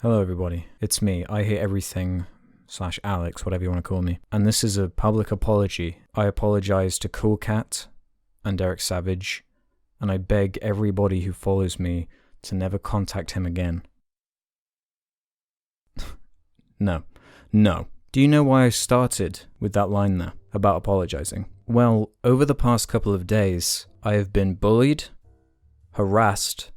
Hello everybody, it's me, I Hate Everything / Alex, whatever you want to call me. And this is a public apology. I apologize to Cool Cat and Derek Savage, and I beg everybody who follows me to never contact him again. No. Do you know why I started with that line there, about apologizing? Well, over the past couple of days, I have been bullied, harassed,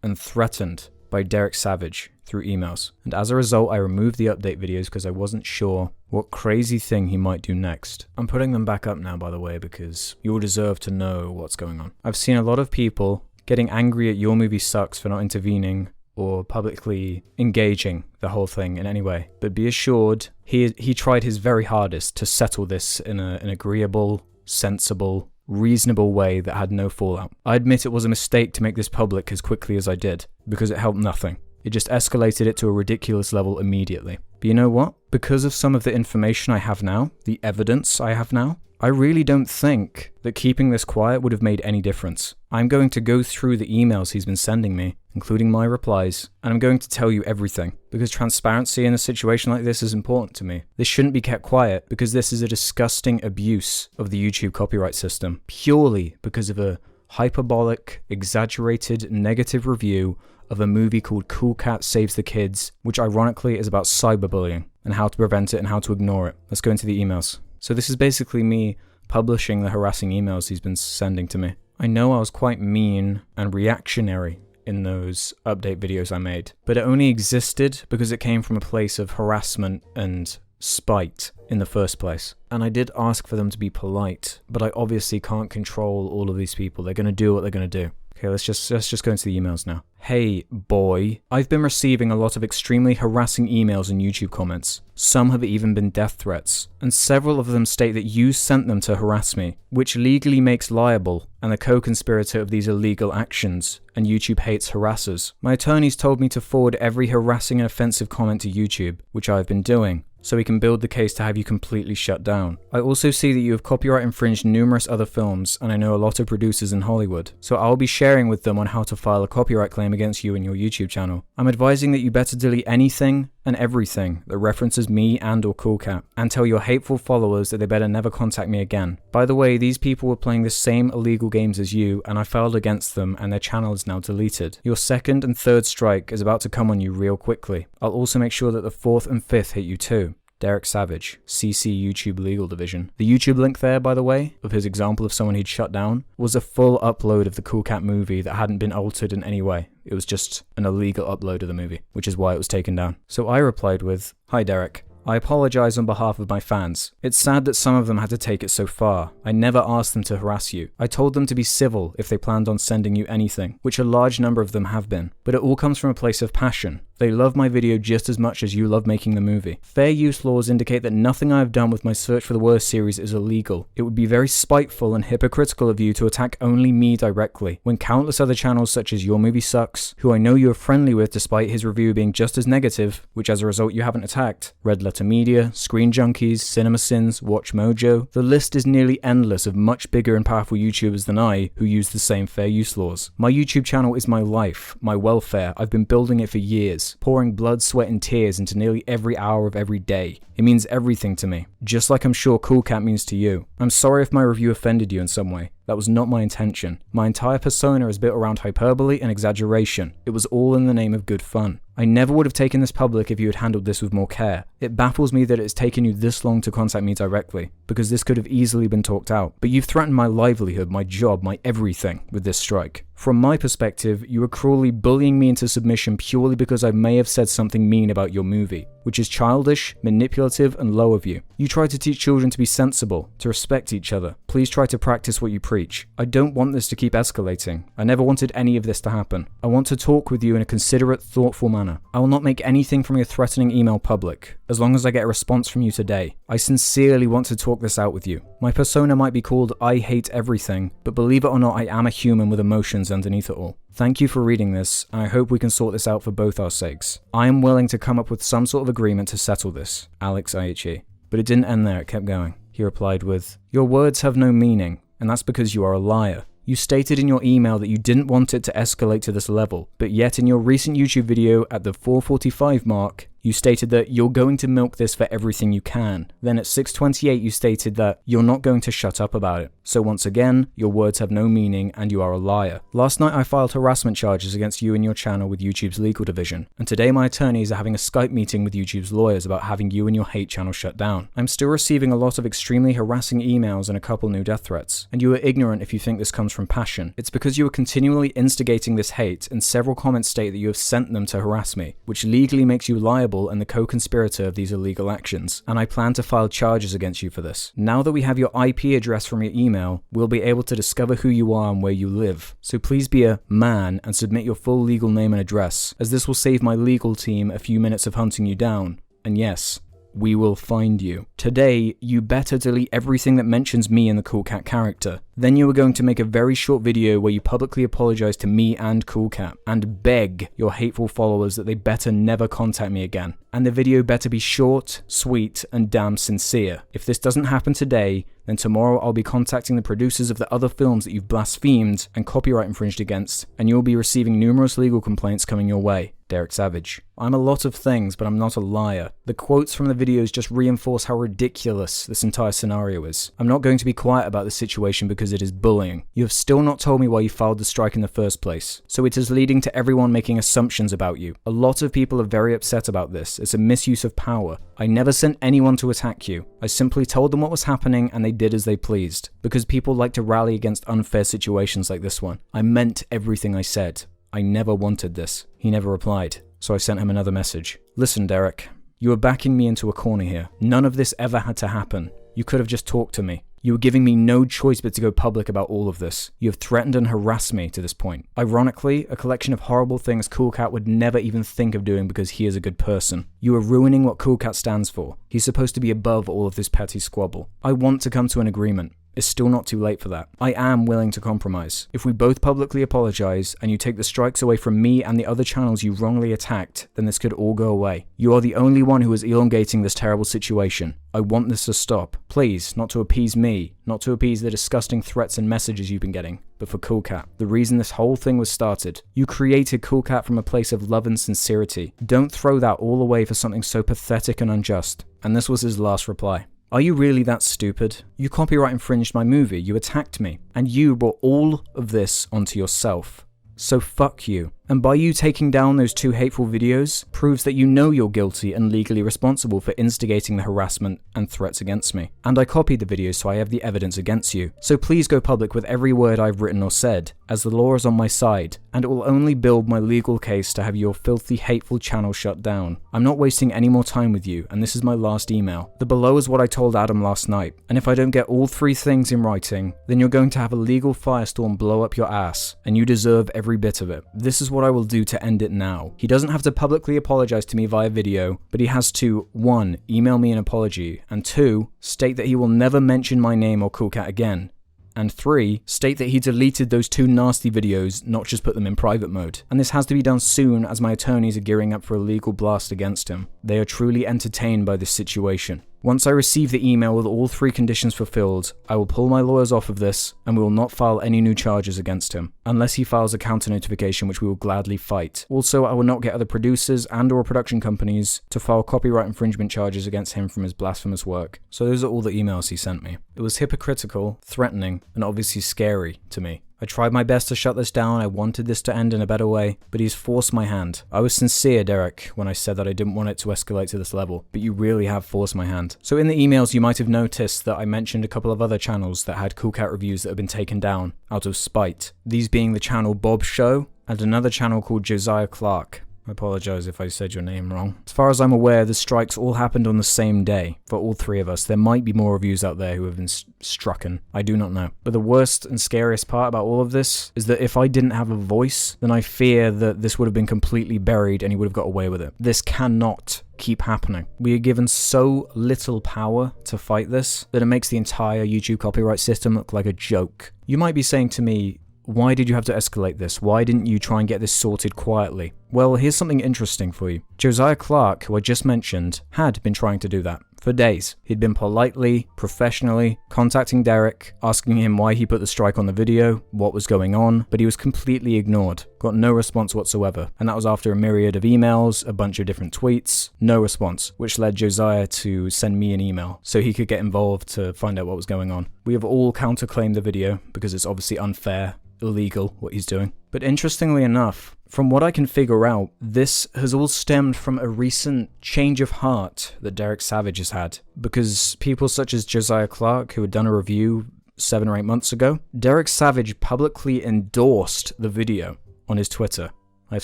and threatened by Derek Savage through emails. And as a result, I removed the update videos because I wasn't sure what crazy thing he might do next. I'm putting them back up now, by the way, because you all deserve to know what's going on. I've seen a lot of people getting angry at Your Movie Sucks for not intervening or publicly engaging the whole thing in any way. But be assured, he tried his very hardest to settle this in an agreeable, sensible, reasonable way that had no fallout. I admit it was a mistake to make this public as quickly as I did, because it helped nothing. It just escalated it to a ridiculous level immediately. But you know what? Because of some of the information I have now, the evidence I have now, I really don't think that keeping this quiet would have made any difference. I'm going to go through the emails he's been sending me, including my replies, and I'm going to tell you everything, because transparency in a situation like this is important to me. This shouldn't be kept quiet, because this is a disgusting abuse of the YouTube copyright system, purely because of a hyperbolic, exaggerated, negative review of a movie called Cool Cat Saves the Kids, which ironically is about cyberbullying, and how to prevent it and how to ignore it. Let's go into the emails. So this is basically me publishing the harassing emails he's been sending to me. I know I was quite mean and reactionary in those update videos I made, but it only existed because it came from a place of harassment and spite in the first place. And I did ask for them to be polite, but I obviously can't control all of these people. They're going to do what they're going to do. Okay, let's just go into the emails now. Hey, boy. I've been receiving a lot of extremely harassing emails and YouTube comments. Some have even been death threats, and several of them state that you sent them to harass me, which legally makes liable and a co-conspirator of these illegal actions, and YouTube hates harassers. My attorneys told me to forward every harassing and offensive comment to YouTube, which I've been doing, so we can build the case to have you completely shut down. I also see that you have copyright infringed numerous other films, and I know a lot of producers in Hollywood, so I'll be sharing with them on how to file a copyright claim against you and your YouTube channel. I'm advising that you better delete anything and everything that references me and or Cool Cat, and tell your hateful followers that they better never contact me again. By the way, these people were playing the same illegal games as you, and I filed against them, and their channel is now deleted. Your second and third strike is about to come on you real quickly. I'll also make sure that the fourth and fifth hit you too. Derek Savage, CC YouTube Legal Division. The YouTube link there, by the way, of his example of someone he'd shut down, was a full upload of the Cool Cat movie that hadn't been altered in any way. It was just an illegal upload of the movie, which is why it was taken down. So I replied with, "Hi Derek. I apologize on behalf of my fans. It's sad that some of them had to take it so far. I never asked them to harass you. I told them to be civil if they planned on sending you anything, which a large number of them have been. But it all comes from a place of passion. They love my video just as much as you love making the movie. Fair use laws indicate that nothing I have done with my Search for the Worst series is illegal. It would be very spiteful and hypocritical of you to attack only me directly, when countless other channels such as Your Movie Sucks, who I know you are friendly with despite his review being just as negative, which as a result you haven't attacked, Red Letter Media, Screen Junkies, CinemaSins, Watch Mojo, the list is nearly endless of much bigger and powerful YouTubers than I who use the same fair use laws. My YouTube channel is my life, my welfare. I've been building it for years, pouring blood, sweat and tears into nearly every hour of every day. It means everything to me, just like I'm sure Cool Cat means to you. I'm sorry if my review offended you in some way. That was not my intention. My entire persona is built around hyperbole and exaggeration. It was all in the name of good fun. I never would have taken this public if you had handled this with more care. It baffles me that it's taken you this long to contact me directly, because this could have easily been talked out. But you've threatened my livelihood, my job, my everything with this strike. From my perspective, you are cruelly bullying me into submission purely because I may have said something mean about your movie, which is childish, manipulative, and low of you. You try to teach children to be sensible, to respect each other. Please try to practice what you preach. I don't want this to keep escalating. I never wanted any of this to happen. I want to talk with you in a considerate, thoughtful manner. I will not make anything from your threatening email public, as long as I get a response from you today. I sincerely want to talk this out with you. My persona might be called I Hate Everything, but believe it or not, I am a human with emotions underneath it all. Thank you for reading this, and I hope we can sort this out for both our sakes. I am willing to come up with some sort of agreement to settle this. Alex IHE. But it didn't end there, it kept going. He replied with, "Your words have no meaning, and that's because you are a liar. You stated in your email that you didn't want it to escalate to this level, but yet in your recent YouTube video at the 4:45 mark, you stated that you're going to milk this for everything you can. Then at 6:28 you stated that you're not going to shut up about it. So once again, your words have no meaning and you are a liar. Last night I filed harassment charges against you and your channel with YouTube's legal division, and today my attorneys are having a Skype meeting with YouTube's lawyers about having you and your hate channel shut down. I'm still receiving a lot of extremely harassing emails and a couple new death threats, and you are ignorant if you think this comes from passion. It's because you are continually instigating this hate, and several comments state that you have sent them to harass me, which legally makes you liable and the co-conspirator of these illegal actions, and I plan to file charges against you for this. Now that we have your IP address from your email, we'll be able to discover who you are and where you live. So please be a man and submit your full legal name and address, as this will save my legal team a few minutes of hunting you down. And yes, we will find you. Today, you better delete everything that mentions me and the Cool Cat character. Then you are going to make a very short video where you publicly apologize to me and Cool Cat, and beg your hateful followers that they better never contact me again. And the video better be short, sweet, and damn sincere. If this doesn't happen today, then tomorrow I'll be contacting the producers of the other films that you've blasphemed and copyright infringed against, and you'll be receiving numerous legal complaints coming your way. Derek Savage. I'm a lot of things, but I'm not a liar. The quotes from the videos just reinforce how ridiculous this entire scenario is. I'm not going to be quiet about this situation because it is bullying. You have still not told me why you filed the strike in the first place, so it is leading to everyone making assumptions about you. A lot of people are very upset about this. It's a misuse of power. I never sent anyone to attack you. I simply told them what was happening and they did as they pleased, because people like to rally against unfair situations like this one. I meant everything I said. I never wanted this. He never replied, so I sent him another message. Listen, Derek, you are backing me into a corner here. None of this ever had to happen. You could have just talked to me. You were giving me no choice but to go public about all of this. You have threatened and harassed me to this point. Ironically, a collection of horrible things Cool Cat would never even think of doing because he is a good person. You are ruining what Cool Cat stands for. He's supposed to be above all of this petty squabble. I want to come to an agreement. It's still not too late for that. I am willing to compromise. If we both publicly apologize and you take the strikes away from me and the other channels you wrongly attacked, then this could all go away. You are the only one who is elongating this terrible situation. I want this to stop. Please, not to appease me, not to appease the disgusting threats and messages you've been getting, but for Cool Cat, the reason this whole thing was started. You created Cool Cat from a place of love and sincerity. Don't throw that all away for something so pathetic and unjust. And this was his last reply. Are you really that stupid? You copyright infringed my movie, you attacked me, and you brought all of this onto yourself. So fuck you. And by you taking down those 2 hateful videos, proves that you know you're guilty and legally responsible for instigating the harassment and threats against me. And I copied the videos so I have the evidence against you. So please go public with every word I've written or said, as the law is on my side, and it will only build my legal case to have your filthy, hateful channel shut down. I'm not wasting any more time with you, and this is my last email. The below is what I told Adam last night, and if I don't get all 3 things in writing, then you're going to have a legal firestorm blow up your ass, and you deserve every bit of it. This is what I will do to end it now. He doesn't have to publicly apologize to me via video, but he has to 1. Email me an apology, and 2. State that he will never mention my name or Cool Cat again. And 3, state that he deleted those 2 nasty videos, not just put them in private mode. And this has to be done soon as my attorneys are gearing up for a legal blast against him. They are truly entertained by this situation. Once I receive the email with all 3 conditions fulfilled, I will pull my lawyers off of this and we will not file any new charges against him, unless he files a counter notification, which we will gladly fight. Also, I will not get other producers and or production companies to file copyright infringement charges against him from his blasphemous work. So those are all the emails he sent me. It was hypocritical, threatening, and obviously scary to me. I tried my best to shut this down. I wanted this to end in a better way, but he's forced my hand. I was sincere, Derek, when I said that I didn't want it to escalate to this level, but you really have forced my hand. So in the emails, you might have noticed that I mentioned a couple of other channels that had Cool Cat reviews that have been taken down out of spite. These being the channel Bob Show and another channel called Josiah Clark. I apologize if I said your name wrong. As far as I'm aware, the strikes all happened on the same day for all 3 of us. There might be more reviews out there who have been strucken. I do not know. But the worst and scariest part about all of this is that if I didn't have a voice, then I fear that this would have been completely buried and he would have got away with it. This cannot keep happening. We are given so little power to fight this that it makes the entire YouTube copyright system look like a joke. You might be saying to me, why did you have to escalate this? Why didn't you try and get this sorted quietly? Well, here's something interesting for you. Josiah Clark, who I just mentioned, had been trying to do that For days. He'd been politely, professionally contacting Derek, asking him why he put the strike on the video, what was going on, but he was completely ignored. Got no response whatsoever. And that was after a myriad of emails, a bunch of different tweets, no response, which led Josiah to send me an email so he could get involved to find out what was going on. We have all counterclaimed the video because it's obviously unfair, illegal what he's doing. But interestingly enough, from what I can figure out, this has all stemmed from a recent change of heart that Derek Savage has had. Because people such as Josiah Clark, who had done a review 7 or 8 months ago, Derek Savage publicly endorsed the video on his Twitter. I have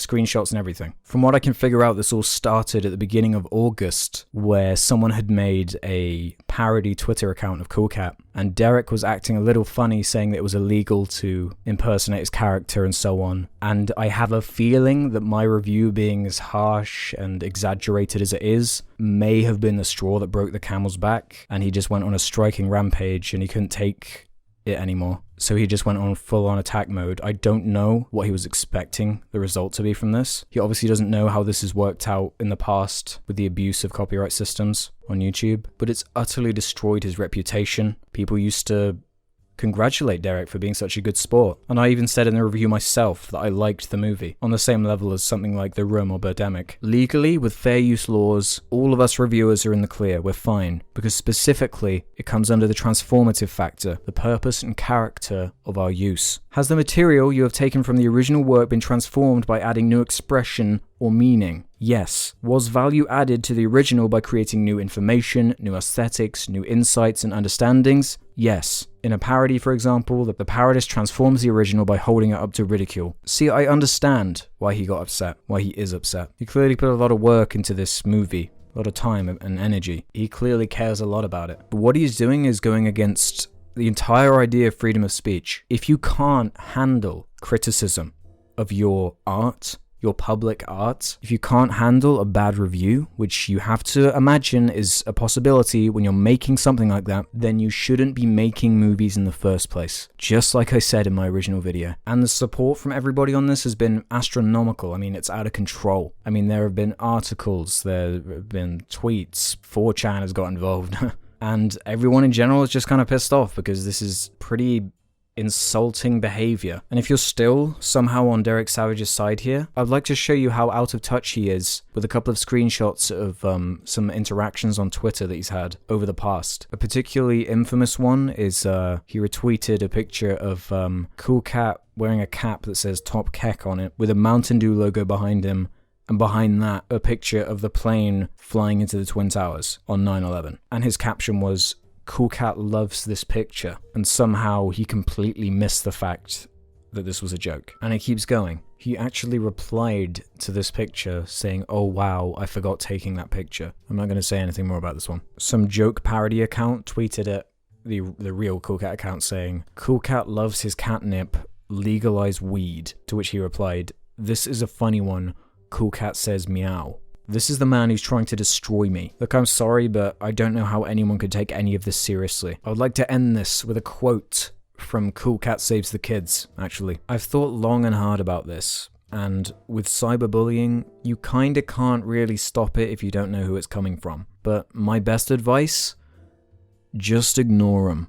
screenshots and everything. From what I can figure out, this all started at the beginning of August, where someone had made a parody Twitter account of Cool Cat, and Derek was acting a little funny, saying that it was illegal to impersonate his character and so on. And I have a feeling that my review, being as harsh and exaggerated as it is, may have been the straw that broke the camel's back, and he just went on a striking rampage and he couldn't take it anymore. So he just went on full-on attack mode. I don't know what he was expecting the result to be from this. He obviously doesn't know how this has worked out in the past with the abuse of copyright systems on YouTube, but it's utterly destroyed his reputation. People used to congratulate Derek for being such a good sport. And I even said in the review myself that I liked the movie, on the same level as something like The Room or Birdemic. Legally, with fair use laws, all of us reviewers are in the clear, we're fine, because specifically, it comes under the transformative factor, the purpose and character of our use. Has the material you have taken from the original work been transformed by adding new expression or meaning? Yes. Was value added to the original by creating new information, new aesthetics, new insights and understandings? Yes. In a parody, for example, the parodist transforms the original by holding it up to ridicule. See, I understand why he got upset, why he is upset. He clearly put a lot of work into this movie, a lot of time and energy. He clearly cares a lot about it. But what he's doing is going against the entire idea of freedom of speech. If you can't handle criticism of your art, your public art, if you can't handle a bad review, which you have to imagine is a possibility when you're making something like that, then you shouldn't be making movies in the first place. Just like I said in my original video. And the support from everybody on this has been astronomical. I mean, it's out of control. I mean, there have been articles, there have been tweets, 4chan has got involved. And everyone in general is just kind of pissed off because this is pretty insulting behavior. And if you're still somehow on Derek Savage's side here, I'd like to show you how out of touch he is with a couple of screenshots of some interactions on Twitter that he's had over the past. A particularly infamous one is he retweeted a picture of Cool Cat wearing a cap that says Top Keck on it with a Mountain Dew logo behind him, and behind that a picture of the plane flying into the Twin Towers on 9/11. And his caption was, Cool Cat loves this picture, and somehow he completely missed the fact that this was a joke. And it keeps going. He actually replied to this picture saying, oh wow, I forgot taking that picture. I'm not going to say anything more about this one. Some joke parody account tweeted at the real Cool Cat account saying, Cool Cat loves his catnip, legalize weed. To which he replied, this is a funny one, Cool Cat says meow. This is the man who's trying to destroy me. Look, I'm sorry, but I don't know how anyone could take any of this seriously. I would like to end this with a quote from Cool Cat Saves the Kids, actually. I've thought long and hard about this, and with cyberbullying, you kinda can't really stop it if you don't know who it's coming from. But my best advice? Just ignore them.